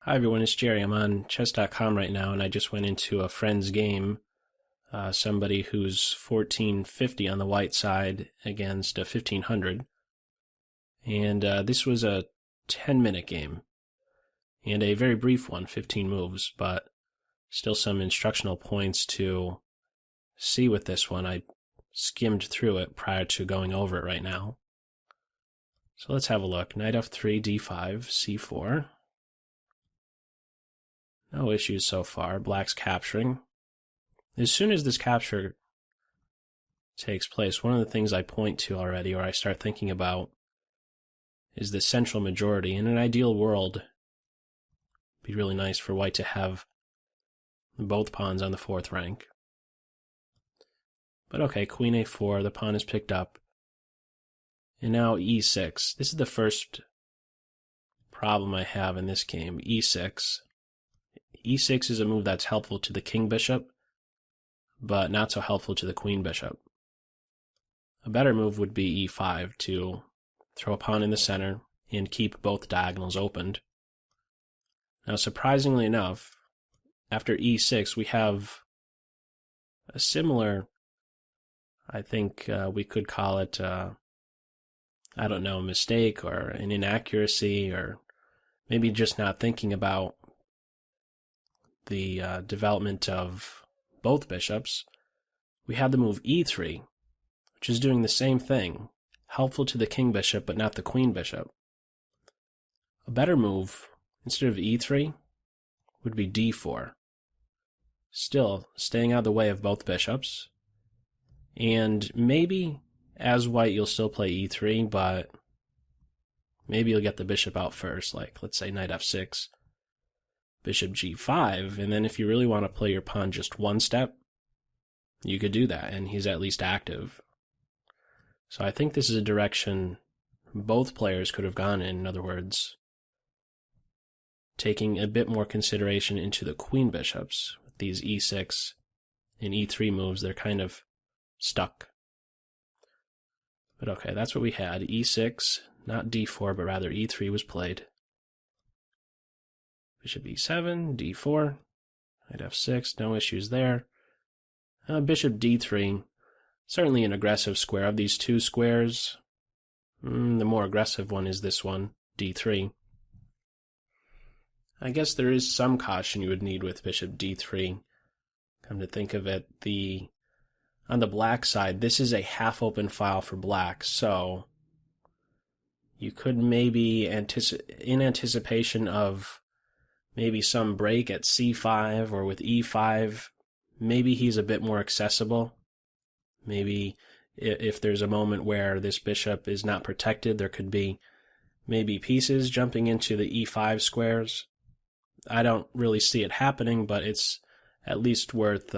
Hi everyone, it's Jerry. I'm on chess.com right now, and I just went into a friend's game. Somebody who's 1450 on the white side against a 1500. And this was a 10-minute game, and a very brief one, 15 moves, but still some instructional points to see with this one. I skimmed through it prior to going over it right now. So let's have a look. Knight f3, d5, c4. No issues so far. Black's capturing. As soon as this capture takes place, one of the things I point to already, or I start thinking about, is the central majority. In an ideal world, it'd be really nice for white to have both pawns on the fourth rank. But okay, queen a4, the pawn is picked up. And now e6. This is the first problem I have in this game, e6. e6 is a move that's helpful to the king bishop, but not so helpful to the queen bishop. A better move would be e5 to throw a pawn in the center and keep both diagonals opened. Now, surprisingly enough, after e6 we have a similar, I think we could call it, I don't know, a mistake or an inaccuracy, or maybe just not thinking about the development of both bishops. We have the move e3, which is doing the same thing, helpful to the king bishop but not the queen bishop. A better move, instead of e3, would be d4. Still staying out of the way of both bishops. And maybe, as white, you'll still play e3, but maybe you'll get the bishop out first, like, let's say, knight f6. Bishop g5, and then if you really want to play your pawn just one step, you could do that, and he's at least active. So I think this is a direction both players could have gone in other words, taking a bit more consideration into the queen bishops. With these e6 and e3 moves, they're kind of stuck. But okay, that's what we had. e6, not d4, but rather e3 was played. Bishop e7, d4, knight f6, no issues there. Bishop d3, certainly an aggressive square. Of these two squares, the more aggressive one is this one, d3. I guess there is some caution you would need with bishop d3. Come to think of it, on the black side, this is a half-open file for black, so you could maybe, in anticipation of maybe some break at c5 or with e5, maybe he's a bit more accessible. Maybe if there's a moment where this bishop is not protected, there could be maybe pieces jumping into the e5 squares. I don't really see it happening, but it's at least worth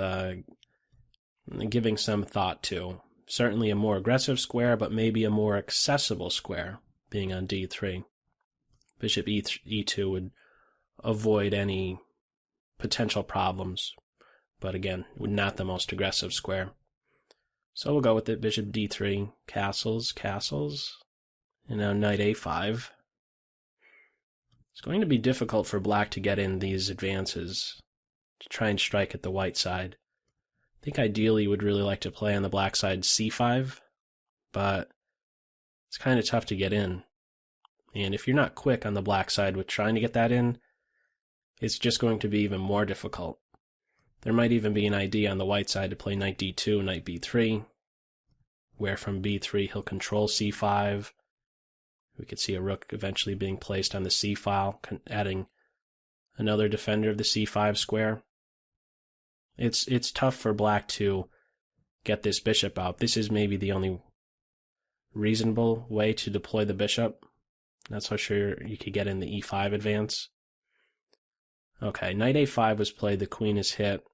giving some thought to. Certainly a more aggressive square, but maybe a more accessible square being on d3. Bishop e2 would avoid any potential problems, but again, not the most aggressive square. So we'll go with it. Bishop d3, castles, and now knight a5. It's going to be difficult for black to get in these advances, to try and strike at the white side. I think ideally you would really like to play on the black side c5, but it's kind of tough to get in. And if you're not quick on the black side with trying to get that in, it's just going to be even more difficult. There might even be an idea on the white side to play knight d2, knight b3, where from b3 he'll control c5. We could see a rook eventually being placed on the c file, adding another defender of the c5 square. It's tough for black to get this bishop out. This is maybe the only reasonable way to deploy the bishop. Not so sure you could get in the e5 advance. Okay, knight a5 was played, the queen is hit.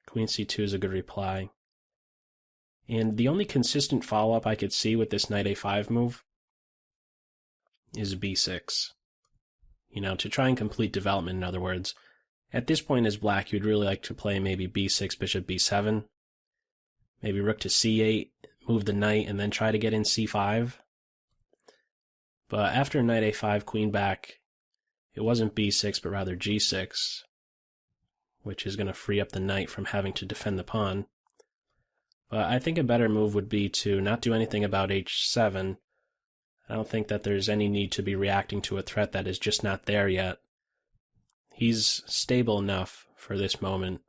Queen c2 is a good reply. And the only consistent follow-up I could see with this knight a5 move is b6. You know, to try and complete development, in other words. At this point as black, you'd really like to play maybe b6, bishop b7. Maybe rook to c8, move the knight, and then try to get in c5. But after knight a5, queen back, it wasn't b6, but rather g6, which is going to free up the knight from having to defend the pawn. But I think a better move would be to not do anything about h7. I don't think that there's any need to be reacting to a threat that is just not there yet. He's stable enough for this moment.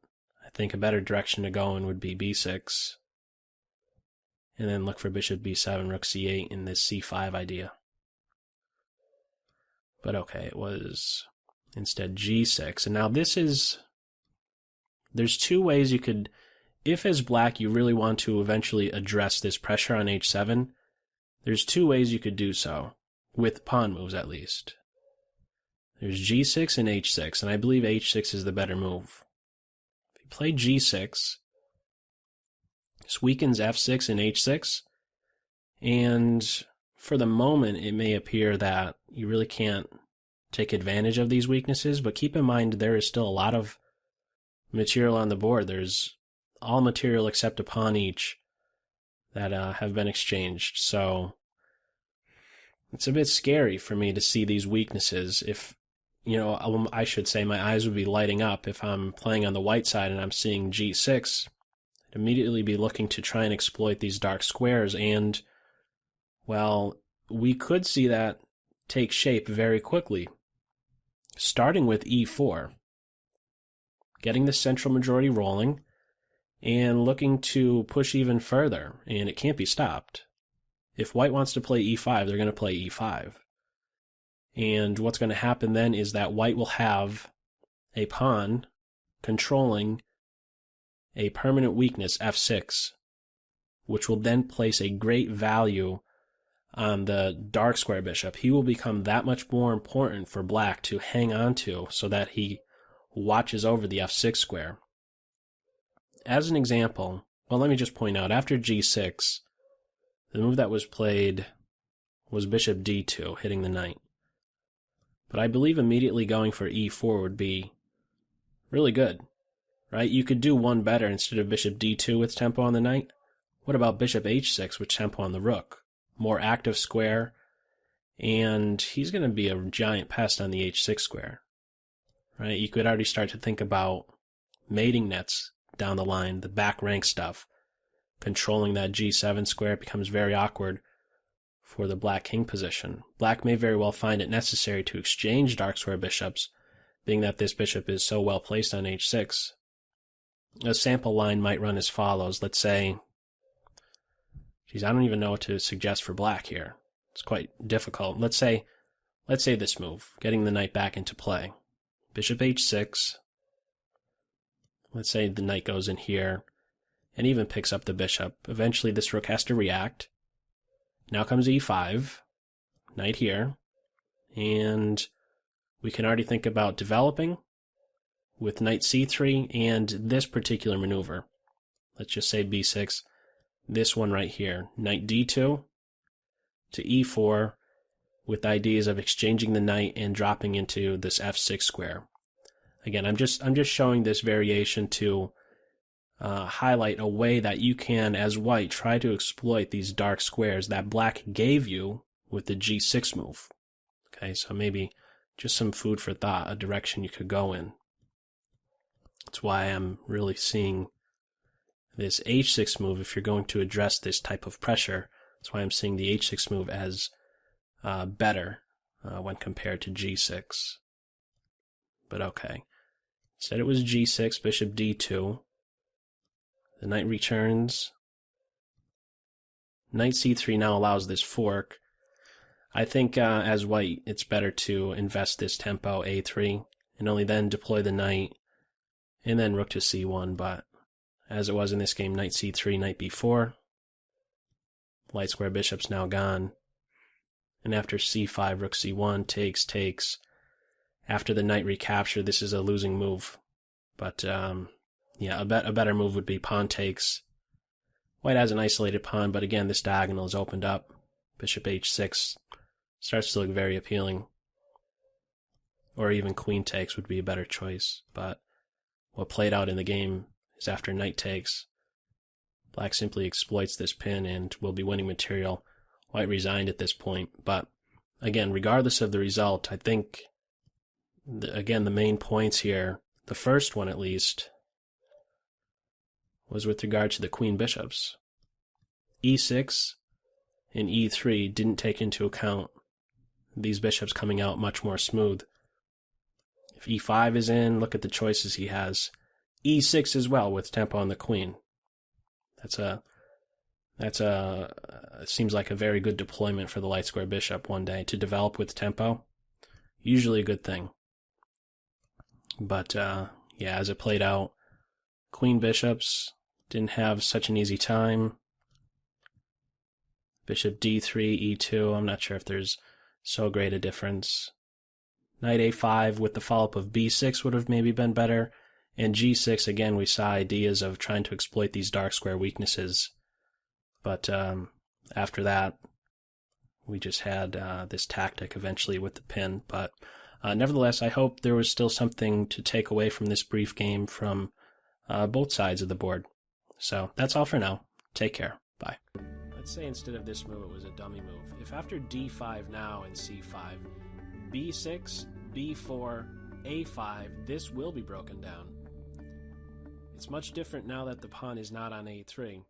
I think a better direction to go in would be b6. And then look for bishop b7, rook c8 in this c5 idea. But okay, it was instead g6. And now there's two ways you could, if as black you really want to eventually address this pressure on h7, there's two ways you could do so, with pawn moves at least. There's g6 and h6, and I believe h6 is the better move. If you play g6, this weakens f6 and h6, and for the moment it may appear that you really can't take advantage of these weaknesses, but keep in mind there is still a lot of material on the board. There's all material except a pawn each that have been exchanged, so it's a bit scary for me to see these weaknesses. If, I should say my eyes would be lighting up if I'm playing on the white side and I'm seeing g6, I'd immediately be looking to try and exploit these dark squares, and, well, we could see that take shape very quickly, starting with e4, getting the central majority rolling, and looking to push even further, and it can't be stopped. If white wants to play e5, they're going to play e5. And what's going to happen then is that white will have a pawn controlling a permanent weakness, f6, which will then place a great value on the dark square bishop. He will become that much more important for black to hang on to so that he watches over the f6 square. As an example, well, let me just point out, after g6, the move that was played was bishop d2, hitting the knight. But I believe immediately going for e4 would be really good, right? You could do one better instead of bishop d2 with tempo on the knight. What about bishop h6 with tempo on the rook? More active square, and he's going to be a giant pest on the h6 square, right? You could already start to think about mating nets down the line, the back rank stuff. Controlling that g7 square becomes very awkward for the black king position. Black may very well find it necessary to exchange dark square bishops, being that this bishop is so well placed on h6. A sample line might run as follows. Let's say, I don't even know what to suggest for black here. It's quite difficult. Let's say this move, getting the knight back into play. Bishop h6. Let's say the knight goes in here and even picks up the bishop. Eventually this rook has to react. Now comes e5, knight here, and we can already think about developing with knight c3 and this particular maneuver. Let's just say b6, this one right here, knight d2 to e4, with ideas of exchanging the knight and dropping into this f6 square. Again, I'm just showing this variation to highlight a way that you can, as white, try to exploit these dark squares that black gave you with the g6 move. Okay, so maybe just some food for thought, a direction you could go in. That's why I'm really seeing this h6 move, if you're going to address this type of pressure, that's why I'm seeing the h6 move as better when compared to g6. But okay. Instead it was g6, bishop d2. The knight returns. Knight c3 now allows this fork. I think as white, it's better to invest this tempo a3 and only then deploy the knight and then rook to c1. But as it was in this game, knight c3, knight b4. Light square bishop's now gone. And after c5, rook c1, takes. After the knight recapture, this is a losing move. But yeah, a better move would be pawn takes. White has an isolated pawn, but again, this diagonal is opened up. Bishop h6 starts to look very appealing. Or even queen takes would be a better choice. But what played out in the game is after knight takes, black simply exploits this pin and will be winning material. White resigned at this point. But again, regardless of the result, I think again, the main points here, the first one at least, was with regard to the queen bishops. e6 and e3 didn't take into account these bishops coming out much more smooth. If e5 is in, look at the choices he has. e6 as well with tempo on the queen. Seems like a very good deployment for the light square bishop one day to develop with tempo. Usually a good thing. But yeah, as it played out, queen bishops didn't have such an easy time. Bishop d3, e2, I'm not sure if there's so great a difference. Knight a5 with the follow-up of b6 would have maybe been better. And g6, again, we saw ideas of trying to exploit these dark square weaknesses. But after that, we just had this tactic eventually with the pin. But nevertheless, I hope there was still something to take away from this brief game from both sides of the board. So that's all for now. Take care. Bye. Let's say instead of this move, it was a dummy move. If after d5 now and c5, b6, b4, a5, this will be broken down. It's much different now that the pawn is not on a3.